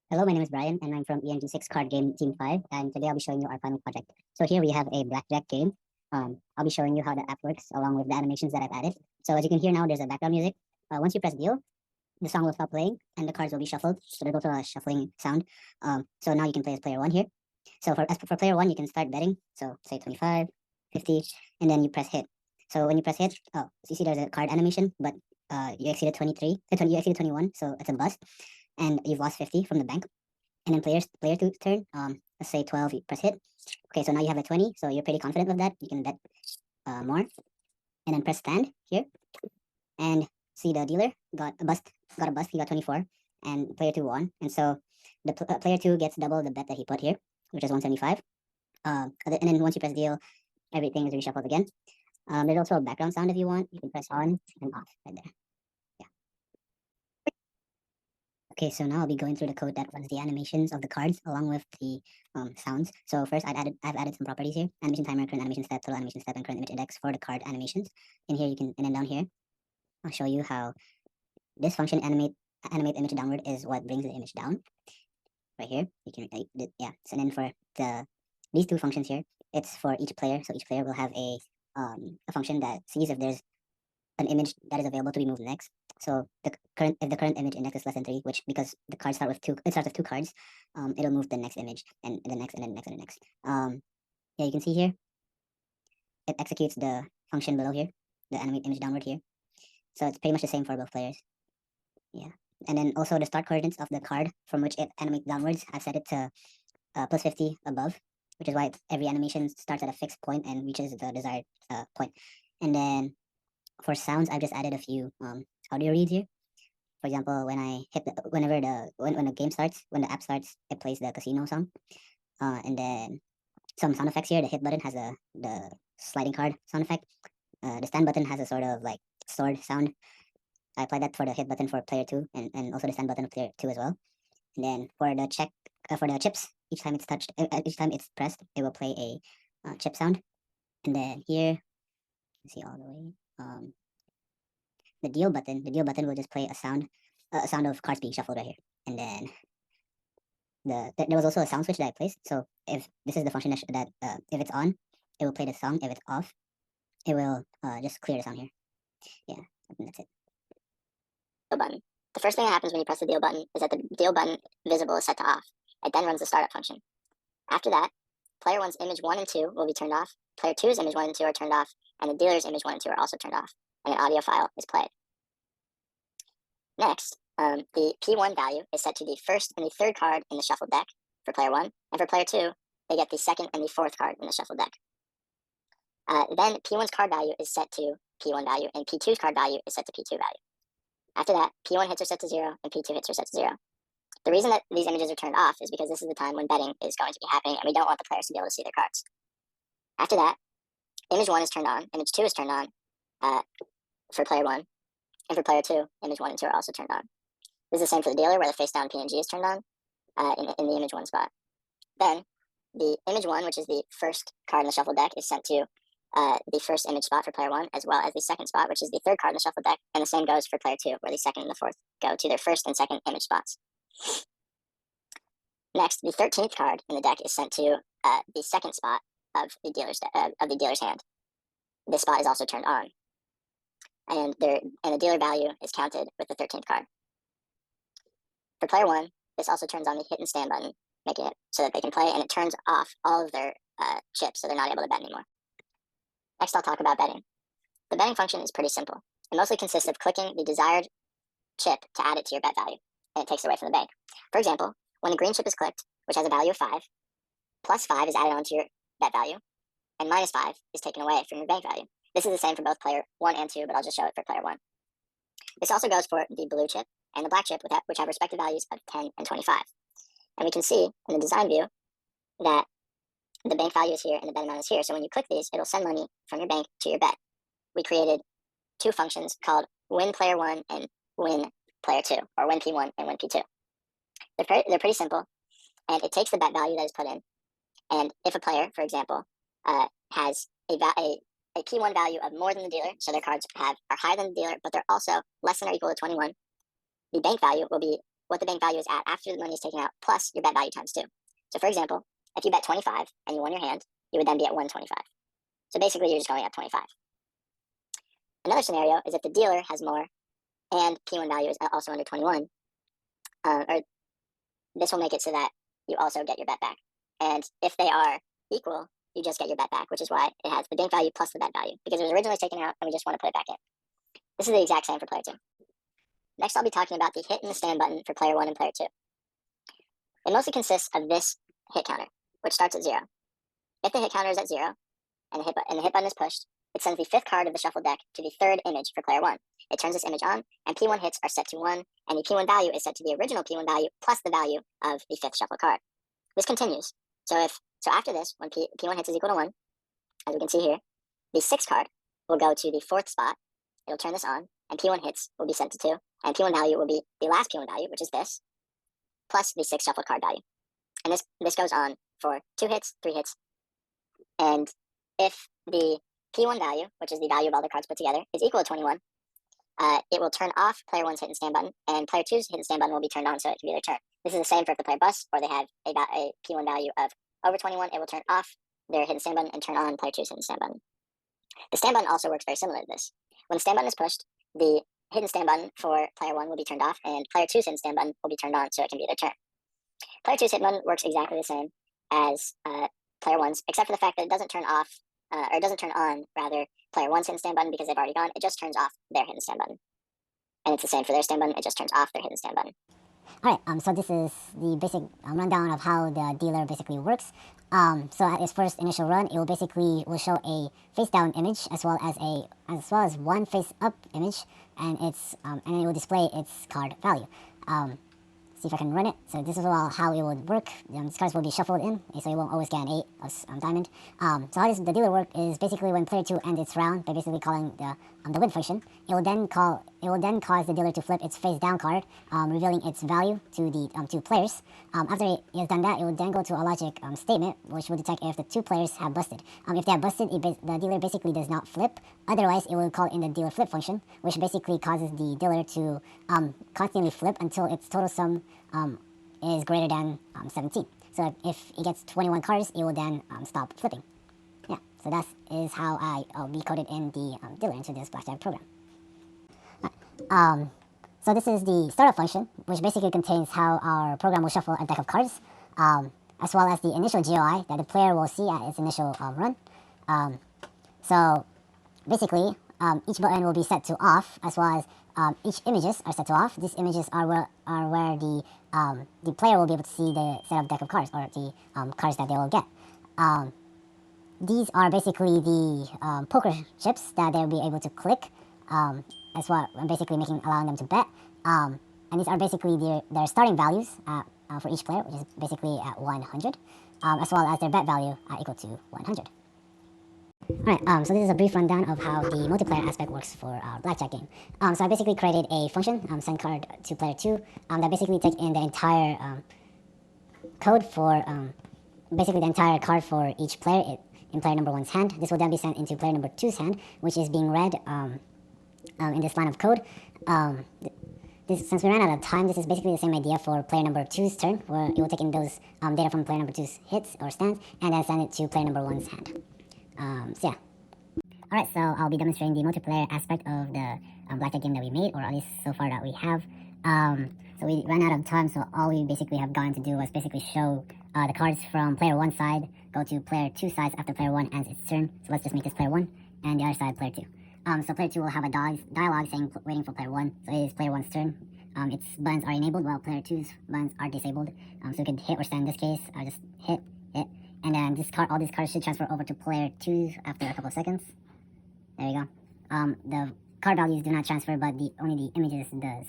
Hello, my name is Brian, and I'm from ENG6 Card Game Team 5, and today I'll be showing you our final project. So here we have a BlackJack game. I'll be showing you how the app works along with the animations that I've added. So as you can hear now, there's a background music. Once you press deal, the song will stop playing, and the cards will be shuffled. So there's also a shuffling sound. So now you can play as player one here. So for player one, you can start betting. So say 25, 50, and then you press hit. So when you press hit, so you see there's a card animation, but you exceeded 23, you exceeded 21, so it's a bust, and you've lost 50 from the bank. And then player two turn, let's say 12, you press hit. Okay, so now you have a 20, so you're pretty confident with that. You can bet more. And then press stand here. And see the dealer got a bust, he got 24, and player two won. And so the player two gets double the bet that he put here, which is 175. And then once you press deal, everything is reshuffled again. There's also a background sound if you want. You can press on and off right there. Okay, so now I'll be going through the code that runs the animations of the cards along with the sounds. So first, I've added some properties here: animation timer, current animation step, total animation step, and current image index for the card animations. In here, you can, and then down here, I'll show you how this function animate image downward is what brings the image down. Right here, you can yeah. So then for these two functions here, it's for each player. So each player will have a function that sees if there's an image that is available to be moved next. So if the current image index is less than 3, which because the cards start with two, it starts with 2 cards, it'll move the next image and the next and then the next and the next. Yeah, you can see here, it executes the function below here, the animate image downward here. So it's pretty much the same for both players. Yeah, and then also the start coordinates of the card from which it animates downwards, I've set it to plus 50 above, which is why every animation starts at a fixed point and reaches the desired point. And then for sounds, I've just added a few audio reads here. For example, when I hit when the game starts, when the app starts, it plays the casino song. And then some sound effects here. The hit button has the sliding card sound effect. The stand button has a sort of like sword sound. I applied that for the hit button for player 2 and also the stand button for player 2 as well. And then for the for the chips, each time it's touched, each time it's pressed, it will play a chip sound. And then here, you see all the way. The deal button will just play a sound of cards being shuffled right here. And then there was also a sound switch that I placed. So if this is the function that if it's on, it will play the song. If it's off, it will just clear the sound here. Yeah, I think that's it. Deal button. The first thing that happens when you press the deal button is that the deal button visible is set to off. It then runs the startup function. After that, player 1's image 1 and 2 will be turned off, player 2's image 1 and 2 are turned off, and the dealer's image 1 and 2 are also turned off, and an audio file is played. Next, the P1 value is set to the first and the third card in the shuffled deck for player 1, and for player 2, they get the second and the fourth card in the shuffled deck. Then P1's card value is set to P1 value, and P2's card value is set to P2 value. After that, P1 hits are set to 0, and P2 hits are set to 0. The reason that these images are turned off is because this is the time when betting is going to be happening, and we don't want the players to be able to see their cards. After that, image 1 is turned on, image 2 is turned on for player 1, and for player 2, image 1 and 2 are also turned on. This is the same for the dealer, where the face down PNG is turned on in the image 1 spot. Then, the image 1, which is the first card in the shuffle deck, is sent to the first image spot for player 1, as well as the second spot, which is the third card in the shuffle deck, and the same goes for player 2, where the second and the fourth go to their first and second image spots. Next, the 13th card in the deck is sent to the second spot of the dealer's hand. This spot is also turned on, and the dealer value is counted with the 13th card. For player 1, this also turns on the hit and stand button, making it so that they can play, and it turns off all of their chips, so they're not able to bet anymore. Next, I'll talk about betting. The betting function is pretty simple. It mostly consists of clicking the desired chip to add it to your bet value, and it takes it away from the bank. For example, when the green chip is clicked, which has a value of 5, plus 5 is added onto your bet value, and minus 5 is taken away from your bank value. This is the same for both player 1 and 2, but I'll just show it for player 1. This also goes for the blue chip and the black chip, which have respective values of 10 and 25. And we can see in the design view that the bank value is here and the bet amount is here. So when you click these, it'll send money from your bank to your bet. We created 2 functions called win player 1 and win player 2, or win P1 and win P2. They're pretty simple, and it takes the bet value that is put in. And if a player, for example, has a P1 value of more than the dealer, so their cards are higher than the dealer, but they're also less than or equal to 21, the bank value will be what the bank value is at after the money is taken out, plus your bet value times 2. So for example, if you bet 25 and you won your hand, you would then be at 125. So basically, you're just going up 25. Another scenario is if the dealer has more and P1 value is also under 21, or this will make it so that you also get your bet back. And if they are equal, you just get your bet back, which is why it has the bank value plus the bet value, because it was originally taken out and we just want to put it back in. This is the exact same for player 2. Next, I'll be talking about the hit and the stand button for player 1 and player 2. It mostly consists of this hit counter, which starts at 0. If the hit counter is at 0 and the hit button is pushed, it sends the 5th card of the shuffle deck to the 3rd image for player 1. It turns this image on, and P1 hits are set to 1, and the P1 value is set to the original P1 value plus the value of the 5th shuffle card. This continues. So after this, when P1 hits is equal to 1, as we can see here, the 6th card will go to the 4th spot. It'll turn this on, and P1 hits will be set to 2, and P1 value will be the last P1 value, which is this, plus the 6th shuffle card value. And this goes on for 2 hits, 3 hits, and if the P1 value, which is the value of all the cards put together, is equal to 21, it will turn off player 1's hit and stand button, and player 2's hit and stand button will be turned on so it can be their turn. This is the same for if the player busts or they have a P1 value of over 21, it will turn off their hit and stand button and turn on player 2's hit and stand button. The stand button also works very similar to this. When the stand button is pushed, the hit and stand button for player 1 will be turned off, and player 2's hit and stand button will be turned on so it can be their turn. Player 2's hit button works exactly the same as player 1's, except for the fact that it doesn't turn off, or it doesn't turn on, rather, player 1's hit and stand button because they've already gone. It just turns off their hit and stand button. And it's the same for their stand button, it just turns off their hit and stand button. Alright, so this is the basic rundown of how the dealer basically works. So at its first initial run, it will show a face down image as well as one face up image, and it will display its card value. See if I can run it. So this is how it would work. These cards will be shuffled in, so you won't always get an 8 of diamond. So how the dealer work is basically when player 2 ends its round by basically calling the win function, it will then cause the dealer to flip its face down card, revealing its value to the 2 players. After it has done that, it will then go to a logic statement, which will detect if the 2 players have busted. If they have busted, the dealer basically does not flip. Otherwise, it will call in the dealer flip function, which basically causes the dealer to constantly flip until its total sum is greater than 17. So if it gets 21 cards, it will then stop flipping. Yeah, so that is how I'll be coded in the dealer into this BlackJack program. So this is the startup function, which basically contains how our program will shuffle a deck of cards, as well as the initial GOI that the player will see at its initial run. So basically, each button will be set to off, as well as each images are set to off. These images are where the player will be able to see the set of deck of cards, or the cards that they will get. These are basically the poker chips that they'll be able to click, as well, basically allowing them to bet. And these are basically their starting values for each player, which is basically at 100, as well as their bet value equal to 100. Alright, so this is a brief rundown of how the multiplayer aspect works for our BlackJack game. So I basically created a function, send card to player 2, that basically takes in the entire code for, basically the entire card for each player in player number 1's hand. This will then be sent into player number 2's hand, which is being read in this line of code. Since we ran out of time, this is basically the same idea for player number 2's turn, where it will take in those data from player number 2's hits or stands, and then send it to player number 1's hand. So yeah. Alright, so I'll be demonstrating the multiplayer aspect of the BlackJack game that we made, or at least so far that we have. So we ran out of time, so all we basically have gotten to do was basically show the cards from player 1's side go to player 2's side after player 1 ends its turn. So let's just make this player 1, and the other side player 2. So player 2 will have a dialogue saying waiting for player 1, so it is player 1's turn. Its buttons are enabled while player 2's buttons are disabled. So we could hit or stand in this case, I'll just hit, and then all these cards should transfer over to player 2 after a couple of seconds. There you go. The card values do not transfer, but only the images does.